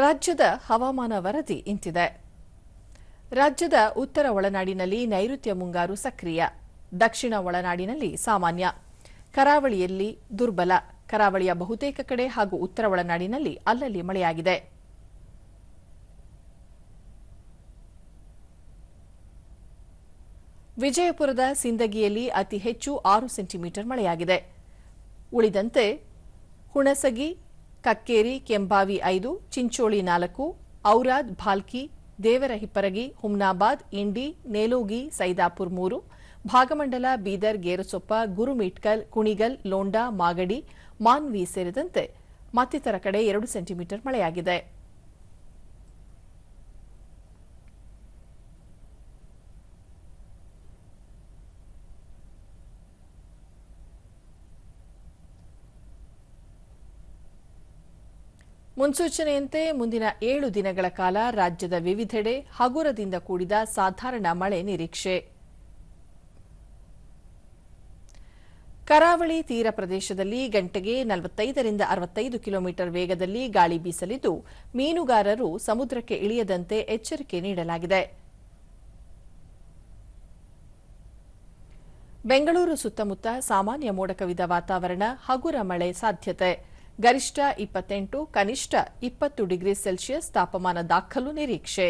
ರಾಜ್ಯದ ಹವಾಮಾನ ವರದಿ ಇಂತಿದೆ. ರಾಜ್ಯದ ಉತ್ತರ ಒಳನಾಡಿನಲ್ಲಿ ನೈಋತ್ಯ ಮುಂಗಾರು ಸಕ್ರಿಯ, ದಕ್ಷಿಣ ಒಳನಾಡಿನಲ್ಲಿ ಸಾಮಾನ್ಯ, ಕರಾವಳಿಯಲ್ಲಿ ದುರ್ಬಲ, ಕರಾವಳಿಯ ಬಹುತೇಕ ಕಡೆ ಹಾಗೂ ಉತ್ತರ ಒಳನಾಡಿನಲ್ಲಿ ಅಲ್ಲಲ್ಲಿ ಮಳೆಯಾಗಿದೆ. ವಿಜಯಪುರದ ಸಿಂದಗಿಯಲ್ಲಿ ಅತಿ ಹೆಚ್ಚು 6 ಸೆಂಟಿಮೀಟರ್ ಮಳೆಯಾಗಿದೆ. ಉಳಿದಂತೆ ಹುಣಸಗಿ, ಕಕ್ಕೇರಿ, ಕೆಂಬಾವಿ 5, ಚಿಂಚೋಳಿ 4, ಔರಾದ್, ಭಾಲ್ಕಿ, ದೇವರಹಿಪ್ಪರಗಿ, ಹುಮ್ನಾಬಾದ್, ಇಂಡಿ, ನೇಲೋಗಿ, ಸೈದಾಪುರ್ 3, ಭಾಗಮಂಡಲ, ಬೀದರ್, ಗೇರಸೊಪ್ಪ, ಗುರುಮಿಟ್ಕಲ್, ಕುಣಿಗಲ್, ಲೋಂಡಾ, ಮಾಗಡಿ, ಮಾನ್ವಿ ಸೇರಿದಂತೆ ಮತ್ತಿತರ ಕಡೆ 2 ಸೆಂಟಿಮೀಟರ್ ಮಳೆಯಾಗಿದೆ. ಮುನ್ಸೂಚನೆಯಂತೆ ಮುಂದಿನ 7 ದಿನಗಳ ಕಾಲ ರಾಜ್ಯದ ವಿವಿಧೆಡೆ ಹಗುರದಿಂದ ಕೂಡಿದ ಸಾಧಾರಣ ಮಳೆ ನಿರೀಕ್ಷೆ. ಕರಾವಳಿ ತೀರ ಪ್ರದೇಶದಲ್ಲಿ ಗಂಟೆಗೆ 45 ರಿಂದ 65 ಕಿಲೋಮೀಟರ್ ವೇಗದಲ್ಲಿ ಗಾಳಿ ಬೀಸಲಿದ್ದು, ಮೀನುಗಾರರು ಸಮುದ್ರಕ್ಕೆ ಇಳಿಯದಂತೆ ಎಚ್ಚರಿಕೆ ನೀಡಲಾಗಿದೆ. ಬೆಂಗಳೂರು ಸುತ್ತಮುತ್ತ ಸಾಮಾನ್ಯ ಮೋಡ ಕವಿದ ವಾತಾವರಣ, ಹಗುರ ಮಳೆ ಸಾಧ್ಯತೆ. ಗರಿಷ್ಠ 28, ಕನಿಷ್ಠ 20 ಡಿಗ್ರಿ ಸೆಲ್ಸಿಯಸ್ ತಾಪಮಾನ ದಾಖಲು ನಿರೀಕ್ಷೆ.